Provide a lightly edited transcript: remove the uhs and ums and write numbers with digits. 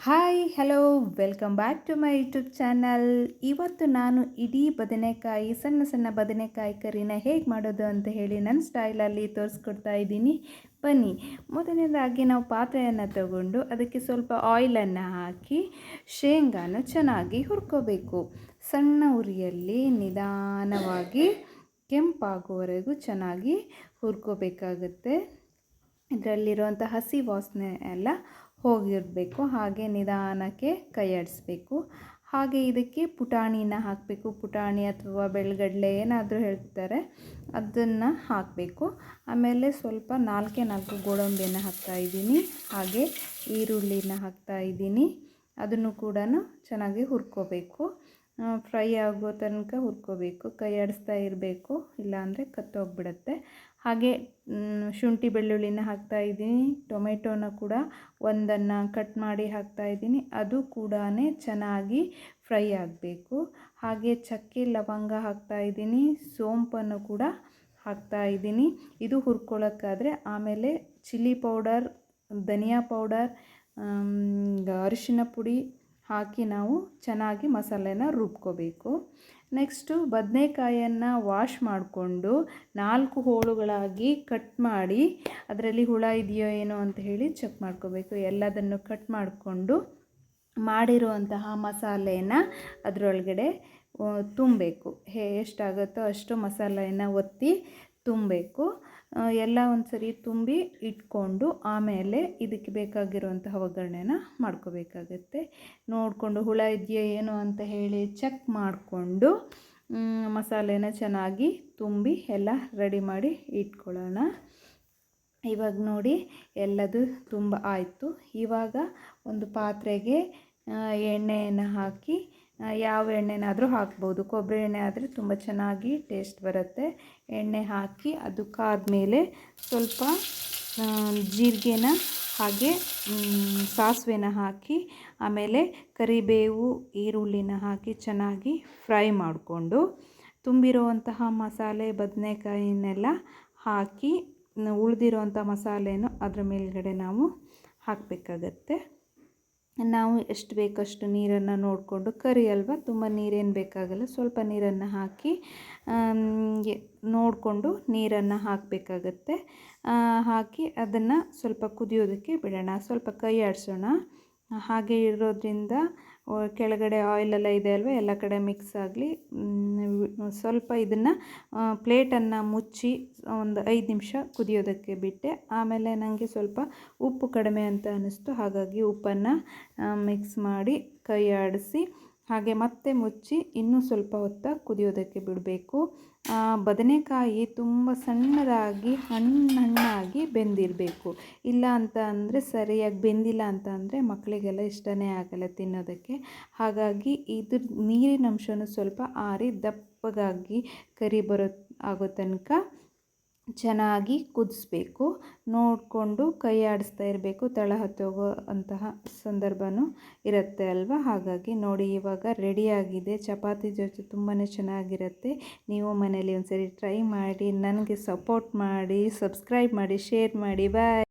Hi hello welcome back to my YouTube channel. ಇವತ್ತು ನಾನು ಇಡೀ ಬದನೆಕಾಯಿ ಸಣ್ಣ ಸಣ್ಣ ಬದನೆಕಾಯಿ ಕರಿನ ಹೇಗೆ ಮಾಡೋದು ಅಂತ ಹೇಳಿ ನನ್ನ ಸ್ಟೈಲಲ್ಲಿ ತೋರಿಸ್ಕೊಡ್ತಾ ಇದ್ದೀನಿ. ಬನ್ನಿ, ಮೊದಲನೇದಾಗಿ ನಾವು ಪಾತ್ರೆಯನ್ನು ತಗೊಂಡು ಅದಕ್ಕೆ ಸ್ವಲ್ಪ ಆಯಿಲನ್ನು ಹಾಕಿ ಶೇಂಗಾನ ಚೆನ್ನಾಗಿ ಹುರ್ಕೋಬೇಕು. ಸಣ್ಣ ಉರಿಯಲ್ಲಿ ನಿಧಾನವಾಗಿ ಕೆಂಪಾಗುವವರೆಗೂ ಚೆನ್ನಾಗಿ ಹುರ್ಕೋಬೇಕಾಗುತ್ತೆ. ಇದರಲ್ಲಿರುವಂಥ ಹಸಿ ವಾಸನೆ ಎಲ್ಲ ಹೋಗಿರಬೇಕು. ಹಾಗೆ ನಿಧಾನಕ್ಕೆ ಕೈ ಆಡಿಸ್ಬೇಕು. ಹಾಗೆ ಇದಕ್ಕೆ ಪುಟಾಣಿನ ಹಾಕಬೇಕು. ಪುಟಾಣಿ ಅಥವಾ ಬೆಳ್ಗಡಲೆ ಏನಾದರೂ ಹೇಳ್ತಾರೆ, ಅದನ್ನು ಹಾಕಬೇಕು. ಆಮೇಲೆ ಸ್ವಲ್ಪ ನಾಲ್ಕು ಗೋಡಂಬಿಯನ್ನು ಹಾಕ್ತಾಯಿದ್ದೀನಿ. ಹಾಗೆ ಈರುಳ್ಳಿನ ಹಾಕ್ತಾಯಿದ್ದೀನಿ. ಅದನ್ನು ಕೂಡ ಚೆನ್ನಾಗಿ ಹುರ್ಕೋಬೇಕು. ಫ್ರೈ ಆಗೋ ತನಕ ಹುರ್ಕೋಬೇಕು. ಕೈ ಆಡಿಸ್ತಾ ಇರಬೇಕು, ಇಲ್ಲಾಂದರೆ ಕತ್ತೋಗ್ಬಿಡುತ್ತೆ. ಹಾಗೆ ಶುಂಠಿ ಬೆಳ್ಳುಳ್ಳಿನ ಹಾಕ್ತಾಯಿದ್ದೀನಿ. ಟೊಮೆಟೊನ ಕೂಡ ಒಂದನ್ನು ಕಟ್ ಮಾಡಿ ಹಾಕ್ತಾಯಿದ್ದೀನಿ. ಅದು ಕೂಡ ಚೆನ್ನಾಗಿ ಫ್ರೈ ಆಗಬೇಕು. ಹಾಗೆ ಚಕ್ಕೆ ಲವಂಗ ಹಾಕ್ತಾಯಿದ್ದೀನಿ. ಸೋಂಪನ್ನು ಕೂಡ ಹಾಕ್ತಾಯಿದ್ದೀನಿ. ಇದು ಹುರ್ಕೊಳ್ಳೋಕ್ಕಾದರೆ ಆಮೇಲೆ ಚಿಲ್ಲಿ ಪೌಡರ್, ಧನಿಯಾ ಪೌಡರ್, ಅರಿಶಿನ ಪುಡಿ ಹಾಕಿ ನಾವು ಚೆನ್ನಾಗಿ ಮಸಾಲೆನ ರುಬ್ಕೋಬೇಕು. ನೆಕ್ಸ್ಟು ಬದನೆಕಾಯನ್ನು ವಾಶ್ ಮಾಡಿಕೊಂಡು 4 ಹೋಳುಗಳಾಗಿ ಕಟ್ ಮಾಡಿ ಅದರಲ್ಲಿ ಹುಳ ಇದೆಯೋ ಏನೋ ಅಂತ ಹೇಳಿ ಚೆಕ್ ಮಾಡ್ಕೋಬೇಕು. ಎಲ್ಲದನ್ನು ಕಟ್ ಮಾಡಿಕೊಂಡು ಮಾಡಿರುವಂತಹ ಮಸಾಲೆನ ಅದರೊಳಗಡೆ ತುಂಬಬೇಕು. ಎಷ್ಟಾಗುತ್ತೋ ಅಷ್ಟು ಮಸಾಲೆಯನ್ನು ಒತ್ತಿ ತುಂಬಬೇಕು. ಎಲ್ಲ ಒಂದು ಸರಿ ತುಂಬಿ ಇಟ್ಕೊಂಡು ಆಮೇಲೆ ಇದಕ್ಕೆ ಬೇಕಾಗಿರುವಂತಹ ಒಗ್ಗರಣೆನ ಮಾಡ್ಕೋಬೇಕಾಗತ್ತೆ. ನೋಡಿಕೊಂಡು ಹುಳ ಇದೆಯೋ ಏನೋ ಅಂತ ಹೇಳಿ ಚೆಕ್ ಮಾಡಿಕೊಂಡು ಮಸಾಲೆನ ಚೆನ್ನಾಗಿ ತುಂಬಿ ಎಲ್ಲ ರೆಡಿ ಮಾಡಿ ಇಟ್ಕೊಳ್ಳೋಣ. ಇವಾಗ ನೋಡಿ, ಎಲ್ಲದು ತುಂಬ ಆಯಿತು. ಇವಾಗ ಒಂದು ಪಾತ್ರೆಗೆ ಎಣ್ಣೆಯನ್ನು ಹಾಕಿ, ಯಾವ ಎಣ್ಣೆನಾದರೂ ಹಾಕ್ಬೋದು. ಕೊಬ್ಬರಿ ಎಣ್ಣೆ ಆದರೆ ತುಂಬ ಚೆನ್ನಾಗಿ ಟೇಸ್ಟ್ ಬರುತ್ತೆ. ಎಣ್ಣೆ ಹಾಕಿ ಅದು ಕಾದ್ಮೇಲೆ ಸ್ವಲ್ಪ ಜೀರಿಗೆನ ಹಾಗೆ ಸಾಸಿವೆನ ಹಾಕಿ ಆಮೇಲೆ ಕರಿಬೇವು, ಈರುಳ್ಳಿನ ಹಾಕಿ ಚೆನ್ನಾಗಿ ಫ್ರೈ ಮಾಡಿಕೊಂಡು ತುಂಬಿರುವಂತಹ ಮಸಾಲೆ ಬದನೆಕಾಯಿನೆಲ್ಲ ಹಾಕಿ ಉಳಿದಿರೋವಂಥ ಮಸಾಲೆನೂ ಅದರ ಮೇಲ್ಗಡೆ ನಾವು ಹಾಕಬೇಕಾಗತ್ತೆ. ನಾವು ಎಷ್ಟು ಬೇಕಷ್ಟು ನೀರನ್ನು ನೋಡಿಕೊಂಡು, ಕರಿ ಅಲ್ವಾ, ತುಂಬ ನೀರೇನು ಬೇಕಾಗಲ್ಲ, ಸ್ವಲ್ಪ ನೀರನ್ನು ಹಾಕಿ ನೋಡಿಕೊಂಡು ನೀರನ್ನು ಹಾಕಬೇಕಾಗತ್ತೆ. ಹಾಕಿ ಅದನ್ನು ಸ್ವಲ್ಪ ಕುದಿಯೋದಕ್ಕೆ ಬಿಡೋಣ. ಸ್ವಲ್ಪ ಕೈ ಆಡಿಸೋಣ. ಹಾಗೆ ಇರೋದ್ರಿಂದ ಕೆಳಗಡೆ ಆಯಿಲೆಲ್ಲ ಇದೆ ಅಲ್ವ, ಎಲ್ಲ ಕಡೆ ಮಿಕ್ಸ್ ಆಗಲಿ. ಸ್ವಲ್ಪ ಇದನ್ನು ಪ್ಲೇಟನ್ನು ಮುಚ್ಚಿ ಒಂದು 5 ನಿಮಿಷ ಕುದಿಯೋದಕ್ಕೆ ಬಿಟ್ಟೆ. ಆಮೇಲೆ ನನಗೆ ಸ್ವಲ್ಪ ಉಪ್ಪು ಕಡಿಮೆ ಅಂತ ಅನ್ನಿಸ್ತು. ಹಾಗಾಗಿ ಉಪ್ಪನ್ನು ಮಿಕ್ಸ್ ಮಾಡಿ ಕೈ ಆಡಿಸಿ ಹಾಗೆ ಮತ್ತೆ ಮುಚ್ಚಿ ಇನ್ನೂ ಸ್ವಲ್ಪ ಹೊತ್ತು ಕುದಿಯೋದಕ್ಕೆ ಬಿಡಬೇಕು. ಬದನೆಕಾಯಿ ತುಂಬ ಸಣ್ಣದಾಗಿ ಹಣ್ಣಾಗಿ ಬೆಂದಿರಬೇಕು. ಇಲ್ಲ ಅಂತ ಅಂದರೆ, ಸರಿಯಾಗಿ ಬೆಂದಿಲ್ಲ ಅಂತ ಅಂದರೆ ಮಕ್ಕಳಿಗೆಲ್ಲ ಇಷ್ಟನೇ ಆಗಲ್ಲ ತಿನ್ನೋದಕ್ಕೆ. ಹಾಗಾಗಿ ಇದ್ರ ನೀರಿನ ಅಂಶನೂ ಸ್ವಲ್ಪ ಆರಿ ದಪ್ಪಗಾಗಿ ಕರಿ ಆಗೋ ತನಕ ಚೆನ್ನಾಗಿ ಕುದಿಸ್ಬೇಕು. ನೋಡಿಕೊಂಡು ಕೈ ಆಡಿಸ್ತಾ ಇರಬೇಕು. ತಳ ಹತ್ತೋಗೋ ಅಂತಹ ಸಂದರ್ಭವೂ ಇರುತ್ತೆ ಅಲ್ವ. ಹಾಗಾಗಿ ನೋಡಿ, ಇವಾಗ ರೆಡಿಯಾಗಿದೆ. ಚಪಾತಿ ಜೊತೆ ತುಂಬಾ ಚೆನ್ನಾಗಿರುತ್ತೆ. ನೀವು ಮನೇಲಿ ಒಂದ್ಸರಿ ಟ್ರೈ ಮಾಡಿ, ನನಗೆ ಸಪೋರ್ಟ್ ಮಾಡಿ, ಸಬ್ಸ್ಕ್ರೈಬ್ ಮಾಡಿ, ಶೇರ್ ಮಾಡಿ. ಬಾಯ್.